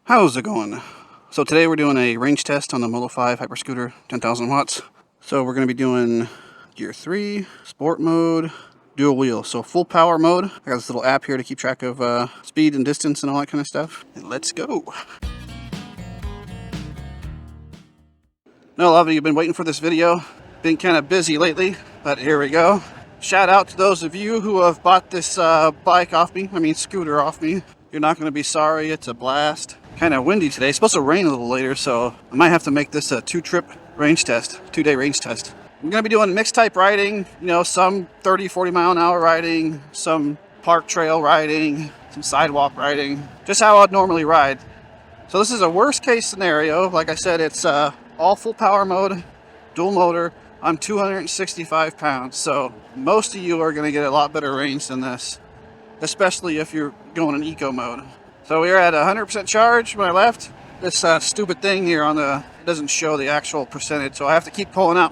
How's it going? So today we're doing a range test on the Molo-5 hyper scooter, 10,000 watts. So we're going to be doing gear 3, sport mode, dual wheel. So full power mode. I got this little app here to keep track of speed and distance and all that kind of stuff. And let's go. Now a lot of you have been waiting for this video. Been kind of busy lately, but here we go. Shout out to those of you who have bought this bike off me, scooter off me. You're not going to be sorry, it's a blast. Kind of windy today, it's supposed to rain a little later, so I might have to make this a two-day range test. I'm going to be doing mixed type riding, some 30-40 mile an hour riding, some park trail riding, some sidewalk riding, just how I'd normally ride. So this is a worst case scenario. Like I said, it's all full power mode, dual motor. I'm 265 pounds, so most of you are going to get a lot better range than this, especially if you're going in eco mode. So we're at 100% charge when I left. This stupid thing here doesn't show the actual percentage, so I have to keep pulling out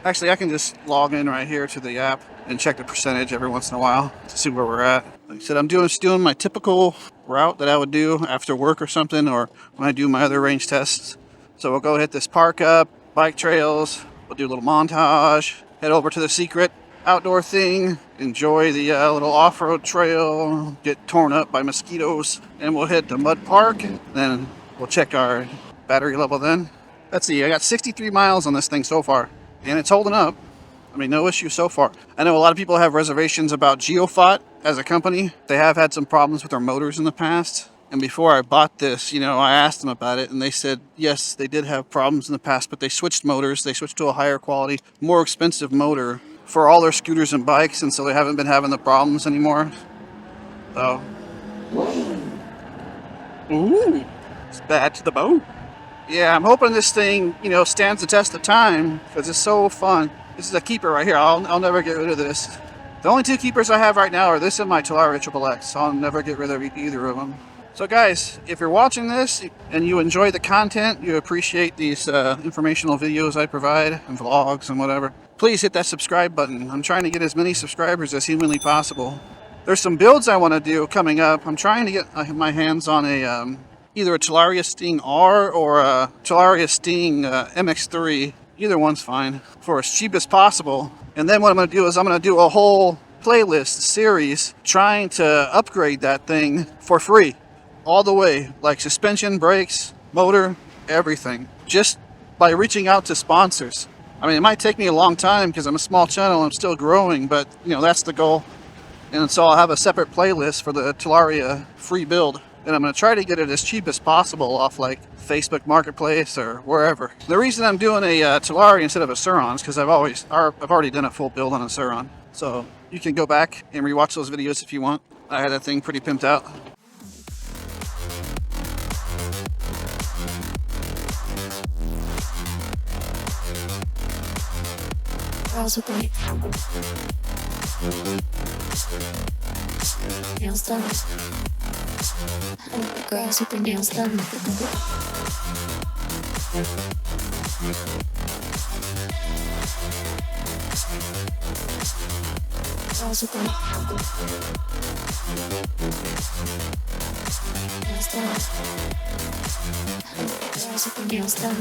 actually I can just log in right here to the app and check the percentage every once in a while to see where we're at. Like I said, I'm doing my typical route that I would do after work or something, or when I do my other range tests. So we'll go hit this park up, bike trails, we'll do a little montage, head over to the secret outdoor thing, enjoy the little off-road trail, get torn up by mosquitoes, and we'll hit the mud park, and then we'll check our battery level then. Let's see, I got 63 miles on this thing so far, and it's holding up. No issue so far. I know a lot of people have reservations about Geofot as a company. They have had some problems with their motors in the past, and before I bought this, I asked them about it, and they said, yes, they did have problems in the past, but they switched motors. They switched to a higher quality, more expensive motor for all their scooters and bikes, and so they haven't been having the problems anymore. So, ooh, it's bad to the bone. Yeah, I'm hoping this thing, stands the test of time, because it's so fun. This is a keeper right here. I'll never get rid of this. The only two keepers I have right now are this and my Talaria XXX, so I'll never get rid of either of them. So guys, if you're watching this and you enjoy the content, you appreciate these informational videos I provide and vlogs and whatever, please hit that subscribe button. I'm trying to get as many subscribers as humanly possible. There's some builds I want to do coming up. I'm trying to get my hands on either a Talaria Sting R or a Talaria Sting MX3. Either one's fine, for as cheap as possible. And then what I'm going to do is I'm going to do a whole playlist series trying to upgrade that thing for free. All the way, like suspension, brakes, motor, everything. Just by reaching out to sponsors. It might take me a long time because I'm a small channel, I'm still growing, but that's the goal. And so I'll have a separate playlist for the Talaria free build. And I'm going to try to get it as cheap as possible off like Facebook Marketplace or wherever. The reason I'm doing a Talaria instead of a Sur-Ron is because I've already done a full build on a Sur-Ron. So you can go back and rewatch those videos if you want. I had that thing pretty pimped out. Girls with the nails done. Girls with the nails done. Girls with the nails done. Girls with the nails done.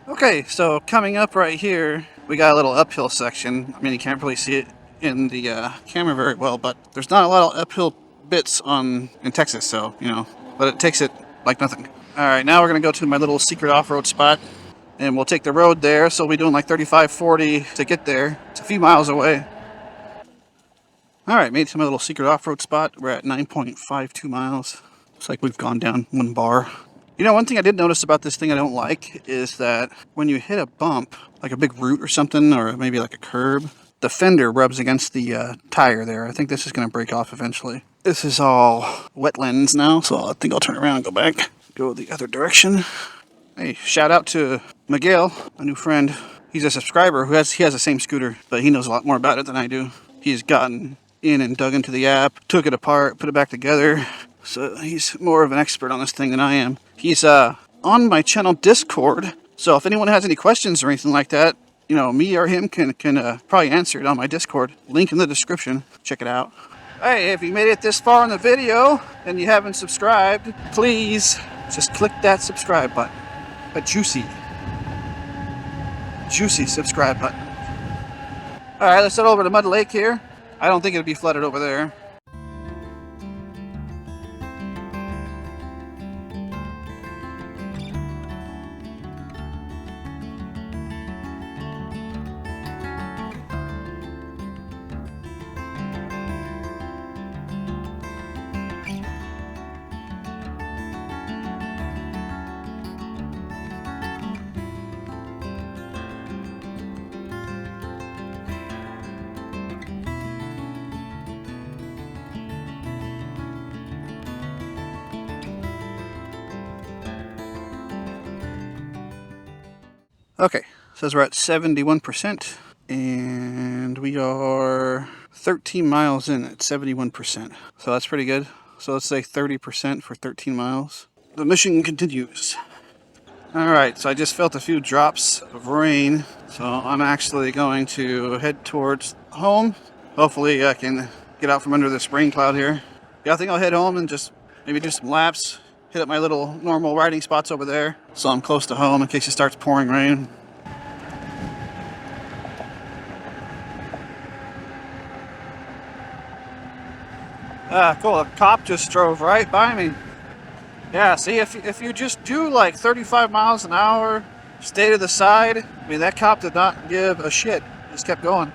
Okay, so coming up right here, we got a little uphill section. You can't really see it in the camera very well, but there's not a lot of uphill bits in Texas, so, but it takes it like nothing. All right, now we're going to go to my little secret off-road spot, and we'll take the road there, so we'll be doing like 35, 40 to get there. It's a few miles away. All right, made it to my little secret off-road spot. We're at 9.52 miles. Looks like we've gone down one bar. One thing I did notice about this thing I don't like is that when you hit a bump, like a big root or something, or maybe like a curb, the fender rubs against the tire there. I think this is going to break off eventually. This is all wetlands now, so I think I'll turn around and go back. Go the other direction. Hey, shout out to Miguel, a new friend. He's a subscriber he has the same scooter, but he knows a lot more about it than I do. He's gotten in and dug into the app, took it apart, put it back together. So he's more of an expert on this thing than I am. He's on my channel Discord, so if anyone has any questions or anything like that, me or him can probably answer it on my Discord. Link in the description. Check it out. Hey, if you made it this far in the video and you haven't subscribed, please just click that subscribe button. A juicy subscribe button. Alright, let's head over to Mud Lake here. I don't think it'll be flooded over there. Okay, says we're at 71%, and we are 13 miles in at 71%. So that's pretty good. So let's say 30% for 13 miles. The mission continues. Alright, so I just felt a few drops of rain, so I'm actually going to head towards home. Hopefully I can get out from under this rain cloud here. Yeah, I think I'll head home and just maybe do some laps. Hit up my little normal riding spots over there, so I'm close to home in case it starts pouring rain. Cool, a cop just drove right by me. Yeah, see, if you just do like 35 miles an hour, stay to the side, I mean, that cop did not give a shit. Just kept going.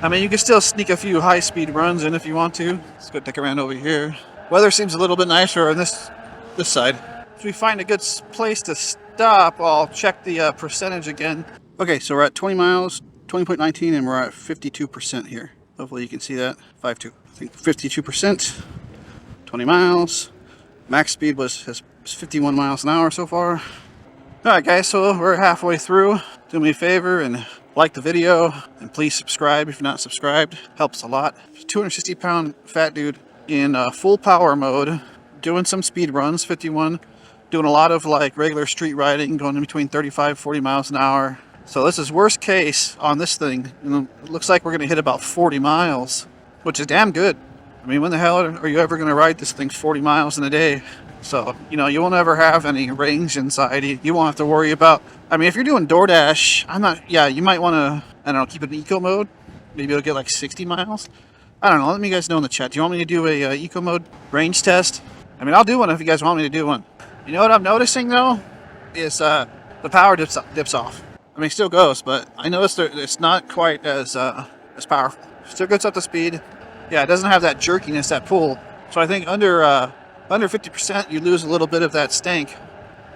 I mean, you can still sneak a few high-speed runs in if you want to. Let's go take a around over here. Weather seems a little bit nicer on this side. If we find a good place to stop, I'll check the percentage again. Okay, so we're at 20 miles, 20.19, and we're at 52% here. Hopefully you can see that. 5.2. I think 52%. 20 miles. Max speed was 51 miles an hour so far. Alright guys, so we're halfway through. Do me a favor and like the video, and please subscribe if you're not subscribed. Helps a lot. 260-pound fat dude in full power mode, doing some speed runs, 51, doing a lot of like regular street riding, going in between 35, 40 miles an hour. So this is worst case on this thing. And it looks like we're going to hit about 40 miles, which is damn good. I mean, when the hell are you ever going to ride this thing 40 miles in a day? So, you know, you won't ever have any range anxiety. You won't have to worry about, I mean, if you're doing DoorDash, you might want to, I don't know, keep it in eco mode. Maybe it'll get like 60 miles. I don't know. Let me guys know in the chat. Do you want me to do a eco mode range test? I mean, I'll do one if you guys want me to do one. You know what I'm noticing though? Is the power dips off. I mean, it still goes, but I noticed that it's not quite as powerful. Still gets up to speed. Yeah, it doesn't have that jerkiness, that pull. So I think under 50%, you lose a little bit of that stank.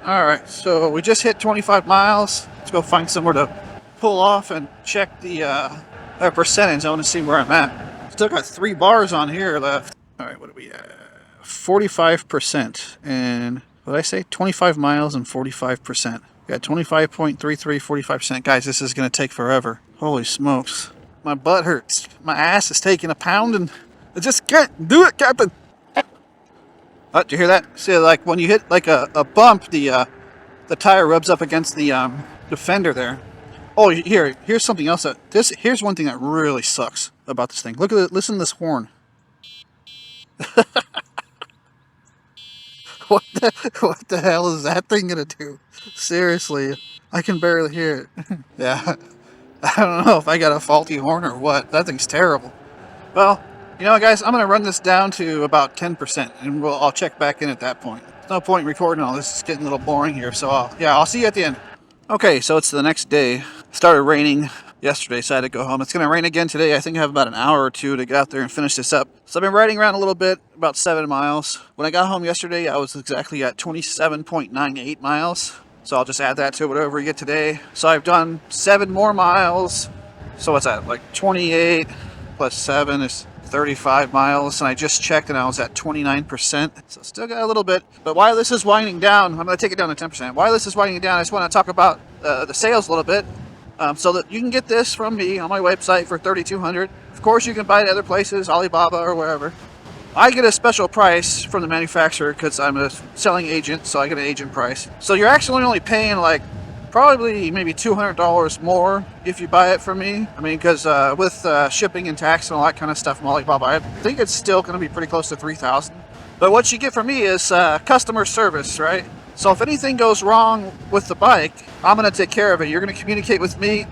All right, so we just hit 25 miles. Let's go find somewhere to pull off and check the percentage. I want to see where I'm at. Still got 3 bars on here left. All right, what are we at? 45%. And what did I say? 25 miles and 45%. Got 25.33, 45%. Guys, this is going to take forever. Holy smokes. My butt hurts. My ass is taking a pound and I just can't do it, Captain. Oh, did you hear that? See, like when you hit like a bump, the tire rubs up against the fender there. Oh, here's something else. Here's one thing that really sucks about this thing. Look at it. Listen to this horn. What the hell is that thing gonna do? Seriously, I can barely hear it. Yeah, I don't know if I got a faulty horn or what. That thing's terrible. Well, you know, guys, I'm gonna run this down to about 10%, and I'll check back in at that point. There's no point in recording all this. It's getting a little boring here. So I'll see you at the end. Okay, so it's the next day. It started raining yesterday, so I had to go home. It's gonna rain again today. I think I have about an hour or two to get out there and finish this up. So I've been riding around a little bit, about 7 miles. When I got home yesterday, I was exactly at 27.98 miles. So I'll just add that to whatever you get today. So I've done 7 more miles. So what's that? Like 28 plus 7 is 35 miles. And I just checked and I was at 29%. So still got a little bit. But while this is winding down, I'm going to take it down to 10%. While this is winding down, I just want to talk about the sales a little bit. So that you can get this from me on my website for $3,200. Of course, you can buy it at other places, Alibaba or wherever. I get a special price from the manufacturer because I'm a selling agent, so I get an agent price. So you're actually only paying like probably maybe $200 more if you buy it from me. I mean, because with shipping and tax and all that kind of stuff from Alibaba, I think it's still going to be pretty close to $3,000. But what you get from me is customer service, right? So if anything goes wrong with the bike, I'm going to take care of it. You're going to communicate with me.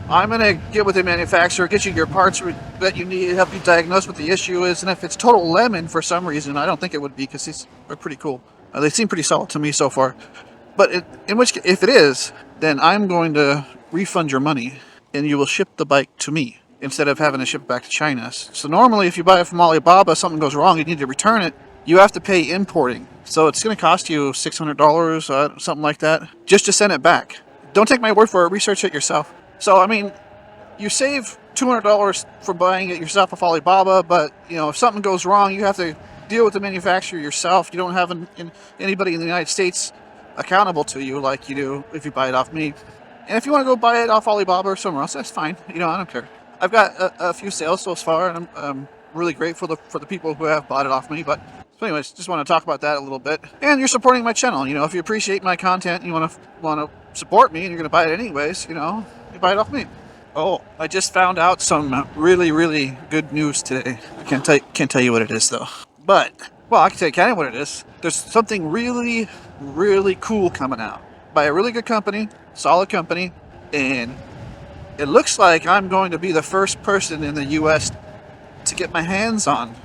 I'm going to get with the manufacturer, get you your parts that you need, help you diagnose what the issue is. And if it's total lemon for some reason, I don't think it would be, because these are pretty cool. They seem pretty solid to me so far. But in which case, if it is, then I'm going to refund your money and you will ship the bike to me instead of having to ship it back to China. So normally if you buy it from Alibaba, something goes wrong, you need to return it, you have to pay importing. So it's going to cost you $600, something like that, just to send it back. Don't take my word for it, research it yourself. So, I mean, you save $200 for buying it yourself off Alibaba, but, you know, if something goes wrong, you have to deal with the manufacturer yourself. You don't have anybody in the United States accountable to you like you do if you buy it off me. And if you want to go buy it off Alibaba or somewhere else, that's fine. You know, I don't care. I've got a few sales so far, and I'm really grateful for the people who have bought it off me. But so anyways, just want to talk about that a little bit. And you're supporting my channel. You know, if you appreciate my content and you want to support me and you're going to buy it anyways, you know, you buy it off me. Oh, I just found out some really, really good news today. I can't tell you what it is though. But, well, I can tell you kind of what it is. There's something really, really cool coming out by a really good company, solid company, and it looks like I'm going to be the first person in the US to get my hands on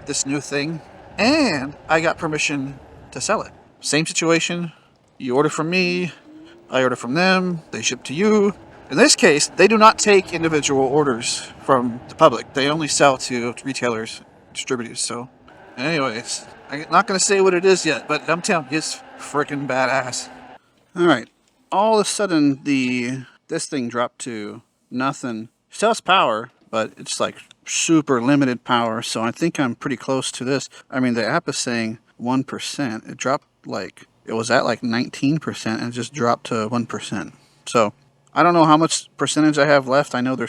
this new thing, and I got permission to sell it. Same situation. You order from me, I order from them, they ship to you. In this case, they do not take individual orders from the public. They only sell to retailers, distributors. So, anyways, I'm not going to say what it is yet, but I'm telling you, it's freaking badass. Alright, all of a sudden, this thing dropped to nothing. It still has power, but it's like super limited power, so I think I'm pretty close to this. I mean, the app is saying 1%. It dropped it was at like 19% and it just dropped to 1%. So, I don't know how much percentage I have left. I know you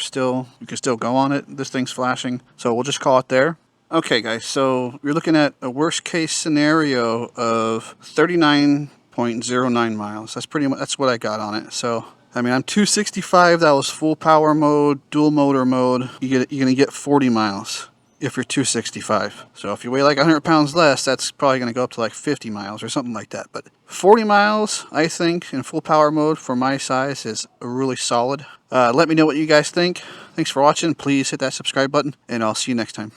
can still go on it. This thing's flashing. So we'll just call it there. Okay, guys. So you're looking at a worst case scenario of 39.09 miles. That's what I got on it. So, I mean, I'm 265. That was full power mode, dual motor mode. You're going to get 40 miles if you're 265. So if you weigh like 100 pounds less, that's probably going to go up to like 50 miles or something like that. But 40 miles, I think, in full power mode for my size is really solid. Let me know what you guys think. Thanks for watching. Please hit that subscribe button, and I'll see you next time.